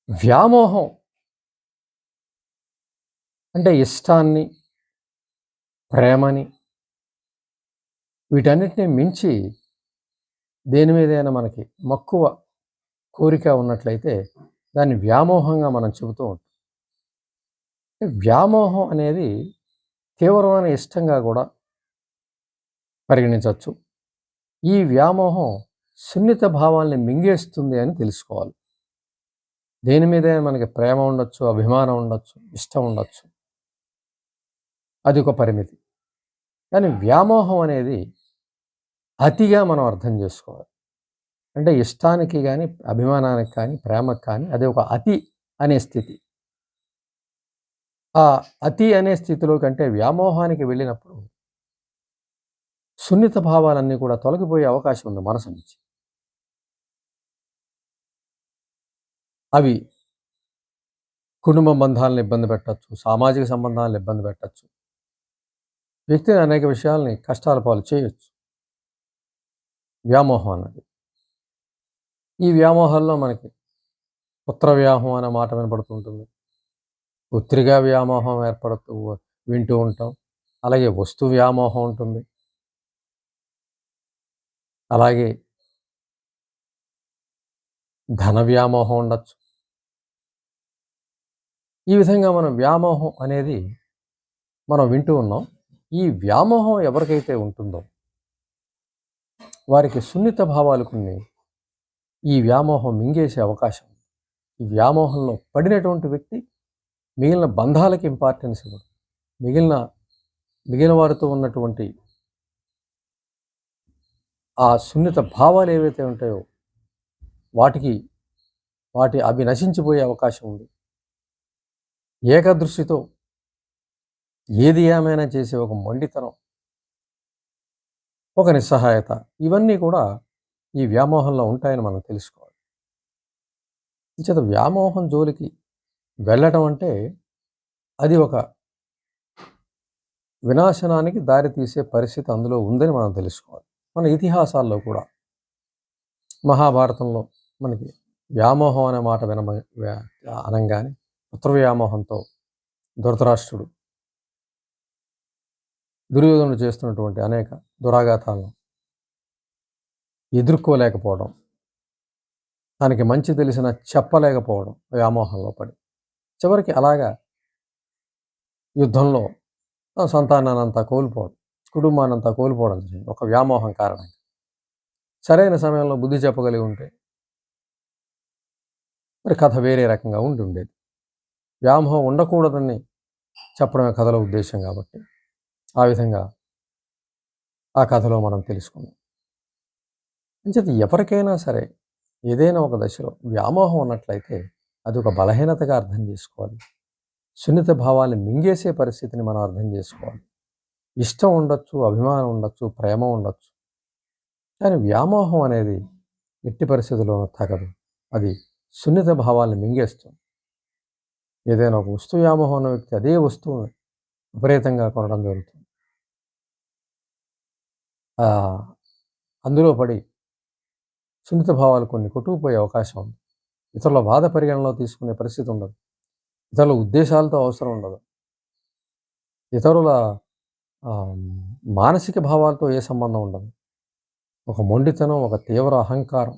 వ్యామోహం అంటే ఇష్టాన్ని, ప్రేమని వీటన్నిటిని మించి దేని మీదైనా మనకి మక్కువ, కోరిక ఉన్నట్లయితే దాన్ని వ్యామోహంగా మనం చెబుతూ ఉంటాం. వ్యామోహం అనేది తీవ్రమైన ఇష్టంగా కూడా పరిగణించవచ్చు. ఈ వ్యామోహం సున్నిత భావాల్ని మింగేస్తుంది అని తెలుసుకోవాలి. దేని మీదైనా మనకి ప్రేమ ఉండొచ్చు, అభిమానం ఉండొచ్చు, ఇష్టం ఉండొచ్చు. అది ఒక పరిమితి. కానీ వ్యామోహం అనేది అతిగా మనం అర్థం చేసుకోవాలి. అంటే ఇష్టానికి కానీ, అభిమానానికి కానీ, ప్రేమకు కానీ అది ఒక అతి అనే స్థితి. ఆ అతి అనే స్థితిలో కంటే వ్యామోహానికి వెళ్ళినప్పుడు సున్నిత భావాలన్నీ కూడా తొలగిపోయే అవకాశం ఉంది మనసు నుంచి. అవి కుటుంబ బంధాలను ఇబ్బంది పెట్టచ్చు, సామాజిక సంబంధాలను ఇబ్బంది పెట్టచ్చు, వ్యక్తిని అనేక విషయాల్ని కష్టాల పాలు చేయొచ్చు వ్యామోహం అన్నది. ఈ వ్యామోహాల్లో మనకి పుత్ర వ్యామోహం అనే మాట వినపడుతుంటుంది. పుత్రికా వ్యామోహం వింటూ ఉంటాం. అలాగే వస్తు వ్యామోహం ఉంటుంది. అలాగే ధన వ్యామోహం ఉండొచ్చు. ఈ విధంగా మనం వ్యామోహం అనేది మనం వింటూ ఉన్నాం. ఈ వ్యామోహం ఎవరికైతే ఉంటుందో వారికి సున్నిత భావాలు కొన్ని ఈ వ్యామోహం మింగేసే అవకాశం. ఈ వ్యామోహంలో పడినటువంటి వ్యక్తి మిగిలిన బంధాలకి ఇంపార్టెన్స్ ఇవ్వడు. మిగిలిన వారితో ఉన్నటువంటి ఆ సున్నిత భావాలు ఏవైతే ఉంటాయో అవి నశించిపోయే అవకాశం ఉంది. ఏకదృష్టితో ఏది ఏమైనా చేసే ఒక మొండితనం, ఒక నిస్సహాయత, ఇవన్నీ కూడా ఈ వ్యామోహంలో ఉంటాయని మనం తెలుసుకోవాలి. చేత వ్యామోహం జోలికి వెళ్ళటం అంటే అది ఒక వినాశనానికి దారితీసే పరిస్థితి అందులో ఉందని మనం తెలుసుకోవాలి. మన ఇతిహాసాల్లో కూడా మహాభారతంలో మనకి వ్యామోహం అనే మాట అనంగానే పుత్ర వ్యామోహంతో ధృతరాష్ట్రుడు దుర్యోధనుడు చేస్తున్నటువంటి అనేక దురాఘాతాలను ఎదుర్కోలేకపోవడం, తనకి మంచి తెలిసిన చెప్పలేకపోవడం, వ్యామోహంలో పడి చివరికి అలాగా యుద్ధంలో సంతానాన్నంతా కోల్పోవడం, కుటుంబాన్నంతా కోల్పోవడం జరిగింది ఒక వ్యామోహం కారణంగా. సరైన సమయంలో బుద్ధి చెప్పగలిగి ఉంటే మరి కథ వేరే రకంగా ఉండేది. వ్యామోహం ఉండకూడదని చెప్పడమే కథలో ఉద్దేశం కాబట్టి ఆ విధంగా ఆ కథలో మనం తెలుసుకున్నాం. అంచేత ఎవరికైనా సరే ఏదైనా ఒక దశలో వ్యామోహం ఉన్నట్లయితే అది ఒక బలహీనతగా అర్థం చేసుకోవాలి. సున్నిత భావాన్ని మింగేసే పరిస్థితిని మనం అర్థం చేసుకోవాలి. ఇష్టం ఉండొచ్చు, అభిమానం ఉండొచ్చు, ప్రేమ ఉండొచ్చు, కానీ వ్యామోహం అనేది ఎట్టి పరిస్థితుల్లోనూ తగదు. అది సున్నిత భావాన్ని మింగేస్తుంది. ఏదైనా ఒక వస్తువు వ్యామోహం ఉన్న వ్యక్తి అదే వస్తువుని విపరీతంగా కొనడం జరుగుతుంది. అందులో పడి సున్నిత భావాలు కొన్ని కొట్టుకుపోయే అవకాశం ఉంది. ఇతరుల బాధ పరిగణలో తీసుకునే పరిస్థితి ఉండదు. ఇతరుల ఉద్దేశాలతో అవసరం ఉండదు. ఇతరుల మానసిక భావాలతో ఏ సంబంధం ఉండదు. ఒక మొండితనం, ఒక తీవ్ర అహంకారం,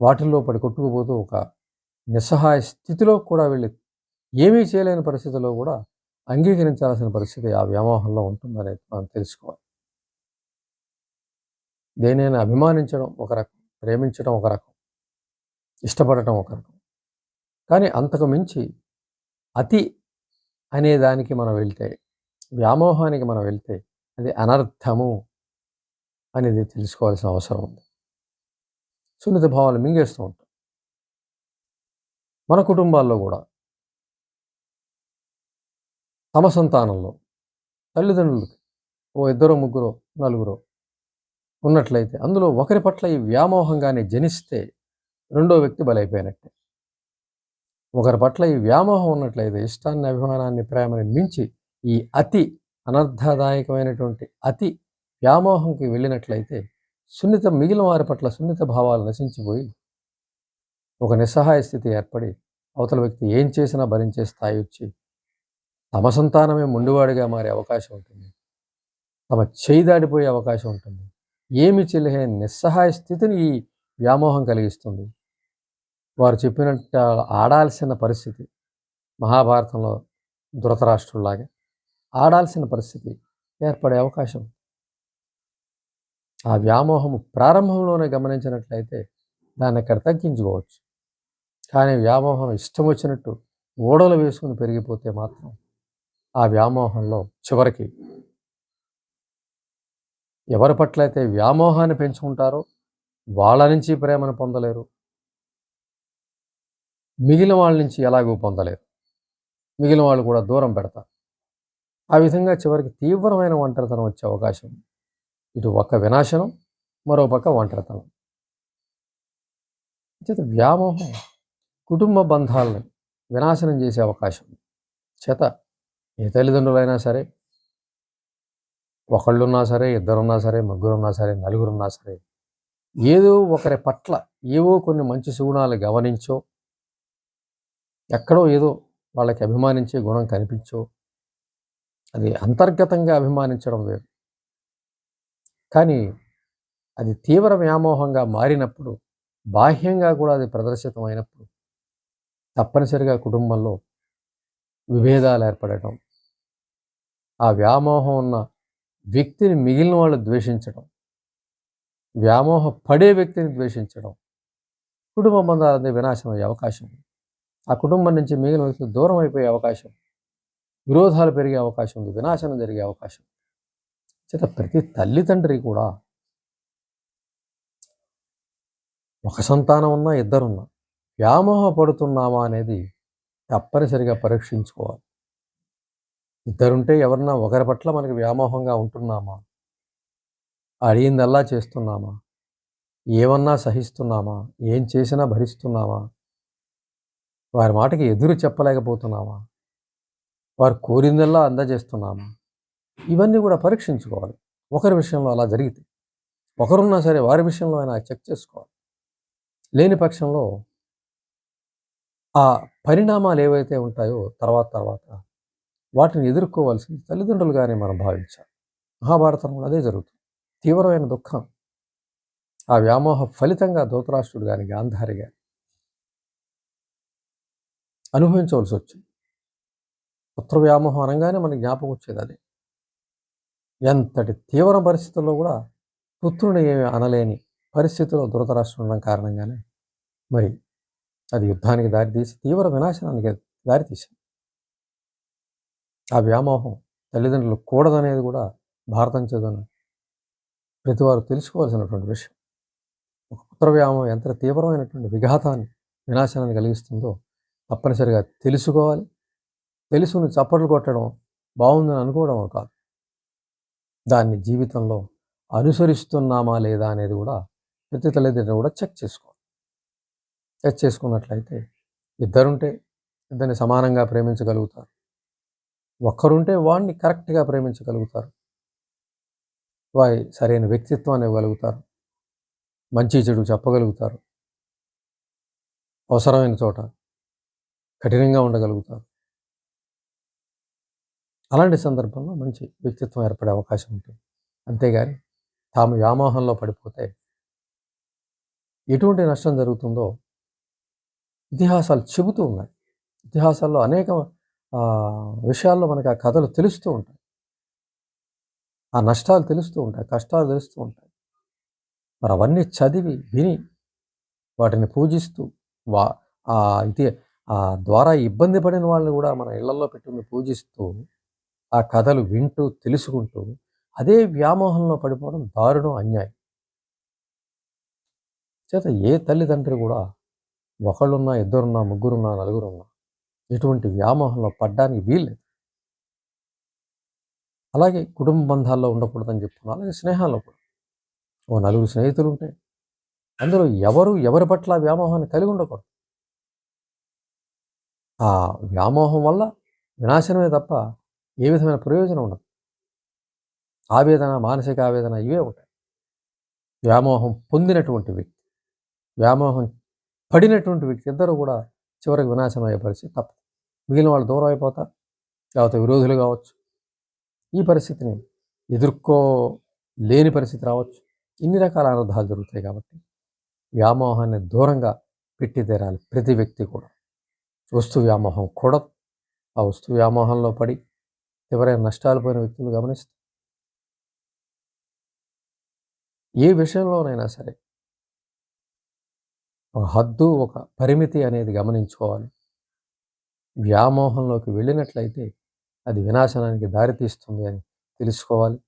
వాటిల్లో పడి కొట్టుకుపోతూ ఒక నిస్సహాయ స్థితిలో కూడా వెళ్ళి ఏమీ చేయలేని పరిస్థితిలో కూడా అంగీకరించాల్సిన పరిస్థితి ఆ వ్యామోహంలో ఉంటుందనేది మనం తెలుసుకోవాలి. దేనైనా అభిమానించడం ఒక రకం, ప్రేమించడం ఒక రకం, ఇష్టపడటం ఒక రకం. కానీ అంతకు మించి అతి అనే దానికి మనం వెళ్తే, వ్యామోహానికి మనం వెళ్తే అది అనర్థము అనేది తెలుసుకోవాల్సిన అవసరం ఉంది. సున్నిత భావాలు మింగేస్తూ ఉంటాం. మన కుటుంబాల్లో కూడా తమ సంతానంలో తల్లిదండ్రులకి ఇద్దరో, ముగ్గురో, నలుగురో ఉన్నట్లయితే అందులో ఒకరి పట్ల ఈ వ్యామోహంగానే జనిస్తే రెండో వ్యక్తి బలైపోయినట్టే. ఒకరి పట్ల ఈ వ్యామోహం ఉన్నట్లయితే ఇష్టాన్ని, అభిమానాన్ని, ప్రేమని మించి ఈ అతి అనర్థదాయకమైనటువంటి అతి వ్యామోహంకి వెళ్ళినట్లయితే మిగిలిన వారి పట్ల సున్నిత భావాలు నశించిపోయి ఒక నిస్సహాయ స్థితి ఏర్పడి అవతల వ్యక్తి ఏం చేసినా భరించే స్థాయి వచ్చి తమ సంతానమే మొండివాడిగా మారే అవకాశం ఉంటుంది. తమ చేయి దాటిపోయే అవకాశం ఉంటుంది. ఏమి చేయలేని నిస్సహాయ స్థితిని ఈ వ్యామోహం కలిగిస్తుంది. వారు చెప్పినట్టు ఆడాల్సిన పరిస్థితి, మహాభారతంలో ధృతరాష్ట్రుల్లాగా ఆడాల్సిన పరిస్థితి ఏర్పడే అవకాశం. ఆ వ్యామోహము ప్రారంభంలోనే గమనించినట్లయితే దాన్ని అక్కడ తగ్గించుకోవచ్చు. కానీ వ్యామోహం ఇష్టం వచ్చినట్టు ఓడలు వేసుకుని పెరిగిపోతే మాత్రం ఆ వ్యామోహంలో చివరికి ఎవరి పట్ల అయితే వ్యామోహాన్ని పెంచుకుంటారో వాళ్ళ నుంచి ప్రేమను పొందలేరు, మిగిలిన వాళ్ళ నుంచి ఎలాగూ పొందలేరు. మిగిలిన వాళ్ళు కూడా దూరం పెడతారు. ఆ విధంగా చివరికి తీవ్రమైన ఒంటరితనం వచ్చే అవకాశం ఉంది. ఇటు ఒక వినాశనం, మరో పక్క ఒంటరితనం. చేత వ్యామోహం కుటుంబ బంధాలను వినాశనం చేసే అవకాశం ఉంది. చేత ఏ తల్లిదండ్రులైనా సరే, ఒకళ్ళున్నా సరే, ఇద్దరున్నా సరే, ముగ్గురున్నా సరే, నలుగురున్నా సరే, ఏదో ఒకరి పట్ల ఏవో కొన్ని మంచి సుగుణాలు గమనించో, ఎక్కడో ఏదో వాళ్ళకి అభిమానించే గుణం కనిపించో, అది అంతర్గతంగా అభిమానించడం వేరు. కానీ అది తీవ్ర వ్యామోహంగా మారినప్పుడు, బాహ్యంగా కూడా అది ప్రదర్శితమైనప్పుడు తప్పనిసరిగా కుటుంబంలో విభేదాలు ఏర్పడటం, ఆ వ్యామోహం ఉన్న వ్యక్తిని మిగిలిన వాళ్ళు ద్వేషించడం, వ్యామోహ పడే వ్యక్తిని ద్వేషించడం, కుటుంబ బంధాలన్నీ వినాశనం అయ్యే అవకాశం ఉంది. ఆ కుటుంబం నుంచి మిగిలిన వ్యక్తులు దూరం అయిపోయే అవకాశం, విరోధాలు పెరిగే అవకాశం ఉంది, వినాశనం జరిగే అవకాశం. చేత ప్రతి తల్లిదండ్రి కూడా ఒక సంతానం ఉన్నా, ఇద్దరున్నా వ్యామోహ పడుతున్నామా అనేది తప్పనిసరిగా పరీక్షించుకోవాలి. ఇద్దరుంటే ఎవరన్నా ఒకరి పట్ల మనకి వ్యామోహంగా ఉంటున్నామా, అడిగిందల్లా చేస్తున్నామా, ఏమన్నా సహిస్తున్నామా, ఏం చేసినా భరిస్తున్నామా, వారి మాటకి ఎదురు చెప్పలేకపోతున్నామా, వారు కోరిందల్లా అందజేస్తున్నామా, ఇవన్నీ కూడా పరీక్షించుకోవాలి. ఒకరి విషయంలో అలా జరిగితే, ఒకరున్నా సరే వారి విషయంలో అయినా చెక్ చేసుకోవాలి. లేని పక్షంలో ఆ పరిణామాలు ఏవైతే ఉంటాయో తర్వాత వాటిని ఎదుర్కోవాల్సింది తల్లిదండ్రులుగానే మనం భావించాలి. మహాభారతంలో అదే జరుగుతుంది. తీవ్రమైన దుఃఖం ఆ వ్యామోహ ఫలితంగా ధృతరాష్ట్రుడు కానీ, గాంధారి కానీ అనుభవించవలసి వచ్చింది. పుత్ర వ్యామోహం అనగానే మనకి జ్ఞాపకం వచ్చేది అదే. ఎంతటి తీవ్ర పరిస్థితుల్లో కూడా పుత్రుని ఏమి అనలేని పరిస్థితిలో ధృతరాష్ట్రుడు ఉండడం కారణంగానే మరి అది యుద్ధానికి దారితీసి తీవ్ర వినాశనానికి దారితీసింది. ఆ వ్యామోహం తల్లిదండ్రులు కూడదనేది కూడా భారతం చదివిన ప్రతివారు తెలుసుకోవాల్సినటువంటి విషయం. ఒక పుత్ర వ్యామోహం ఎంత తీవ్రమైనటువంటి విఘాతాన్ని, వినాశనాన్ని కలిగిస్తుందో తప్పనిసరిగా తెలుసుకోవాలి. తెలుసుని చప్పట్లు కొట్టడం, బాగుందని అనుకోవడం కాదు, దాన్ని జీవితంలో అనుసరిస్తున్నామా లేదా అనేది కూడా ప్రతి తల్లిదండ్రులు కూడా చెక్ చేసుకోవాలి. చెక్ చేసుకున్నట్లయితే ఇద్దరుంటే ఇద్దరిని సమానంగా ప్రేమించగలుగుతారు, ఒక్కరుంటే వాడిని కరెక్ట్గా ప్రేమించగలుగుతారు, వారి సరైన వ్యక్తిత్వాన్ని ఇవ్వగలుగుతారు, మంచి చెడు చెప్పగలుగుతారు, అవసరమైన చోట కఠినంగా ఉండగలుగుతారు. అలాంటి సందర్భంలో మంచి వ్యక్తిత్వం ఏర్పడే అవకాశం ఉంటుంది. అంతేగాని తాము వ్యామోహంలో పడిపోతే ఎటువంటి నష్టం జరుగుతుందో ఇతిహాసాలు చెబుతూ ఉన్నాయి. ఇతిహాసాల్లో అనేక విషయాల్లో మనకు ఆ కథలు తెలుస్తూ ఉంటాయి, ఆ నష్టాలు తెలుస్తూ ఉంటాయి, కష్టాలు తెలుస్తూ ఉంటాయి. మరి అవన్నీ చదివి విని వాటిని పూజిస్తూ వా ఇది ద్వారా ఇబ్బంది పడిన వాళ్ళని కూడా మన ఇళ్లలో పెట్టుకుని పూజిస్తూ ఆ కథలు వింటూ తెలుసుకుంటూ అదే వ్యామోహంలో పడిపోవడం దారుణం, అన్యాయం. చేత ఏ తల్లిదండ్రి కూడా ఒకళ్ళున్నా, ఇద్దరున్నా, ముగ్గురున్నా, నలుగురున్నా ఎటువంటి వ్యామోహంలో పడ్డానికి వీల్లేదు. అలాగే కుటుంబ బంధాల్లో ఉండకూడదని చెప్పుకున్నాం. అలాగే స్నేహాల్లో కూడా ఓ నలుగురు స్నేహితులు ఉంటే అందులో ఎవరి పట్ల వ్యామోహాన్ని కలిగి ఉండకూడదు. ఆ వ్యామోహం వల్ల వినాశనమే తప్ప ఏ విధమైన ప్రయోజనం ఉండదు. ఆవేదన, మానసిక ఆవేదన ఇవే ఉంటాయి. వ్యామోహం పొందినటువంటి వ్యక్తి, వ్యామోహం పడినటువంటి వ్యక్తి ఇద్దరు కూడా చివరికి వినాశనం అయ్యే పరిస్థితి తప్పదు. మిగిలిన వాళ్ళు దూరం అయిపోతారు, లేకపోతే విరోధులు కావచ్చు. ఈ పరిస్థితిని ఎదుర్కోలేని పరిస్థితి రావచ్చు. ఇన్ని రకాల అనర్థాలు జరుగుతాయి కాబట్టి వ్యామోహాన్ని దూరంగా పెట్టి తీరాలి ప్రతి వ్యక్తి కూడా. వస్తు వ్యామోహం కూడదు. ఆ వస్తు వ్యామోహంలో పడి ఎవరైనా నష్టాలు పోయిన వ్యక్తులు గమనిస్తే ఏ విషయంలోనైనా సరే ఒక హద్దు, ఒక పరిమితి అనేది గమనించుకోవాలి. వ్యామోహంలోకి వెళ్ళినట్లయితే అది వినాశనానికి దారితీస్తుంది అని తెలుసుకోవాలి.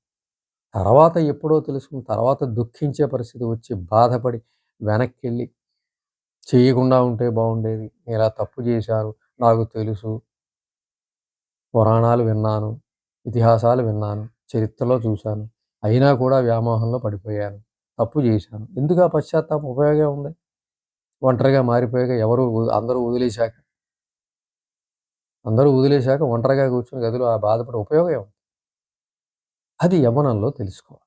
తర్వాత ఎప్పుడో తెలుసుకున్న తర్వాత దుఃఖించే పరిస్థితి వచ్చి బాధపడి వెనక్కి వెళ్ళి చేయకుండా ఉంటే బాగుండేది, ఇలా తప్పు చేశాను, నాకు తెలుసు, పురాణాలు విన్నాను, ఇతిహాసాలు విన్నాను, చరిత్రలో చూశాను, అయినా కూడా వ్యామోహంలో పడిపోయాను, తప్పు చేశాను, ఎందుకు ఆ పశ్చాత్తాపం? ఉపయోగం ఉంది? ఒంటరిగా మారిపోయాక అందరూ వదిలేశాక ఒంటరిగా కూర్చుని గదిలో ఆ బాధపడే ఉపయోగం ఉంది? అది యవ్వనంలో తెలుసుకోవాలి.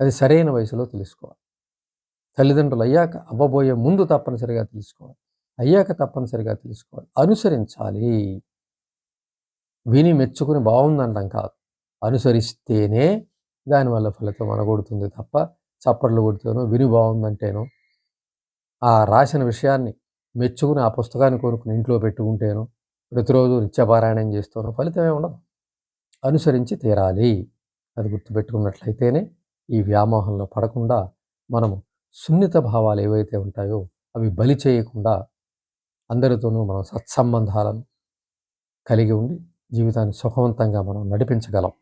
అది సరైన వయసులో తెలుసుకోవాలి. తల్లిదండ్రులు అయ్యాక, అవ్వబోయే ముందు తప్పనిసరిగా తెలుసుకోవాలి, అయ్యాక తప్పనిసరిగా తెలుసుకోవాలి, అనుసరించాలి. విని మెచ్చుకుని బాగుందంటాం కాదు, అనుసరిస్తేనే దానివల్ల ఫలితం అనగొడుతుంది తప్ప చప్పట్లు కొడితేనో, విని బాగుందంటేనో, ఆ రాసిన విషయాన్ని మెచ్చుకుని ఆ పుస్తకాన్ని కొనుక్కుని ఇంట్లో పెట్టుకుంటేనో, ప్రతిరోజు నిత్యపారాయణం చేస్తేనో ఫలితమే ఉండదు. అనుసరించి తీరాలి. అది గుర్తుపెట్టుకున్నట్లయితేనే ఈ వ్యామోహంలో పడకుండా మనము సున్నిత భావాలు ఏవైతే ఉంటాయో అవి బలి చేయకుండా అందరితోనూ మనం సత్సంబంధాలను కలిగి ఉండి జీవితాన్ని సుఖవంతంగా మనం నడిపించగలం.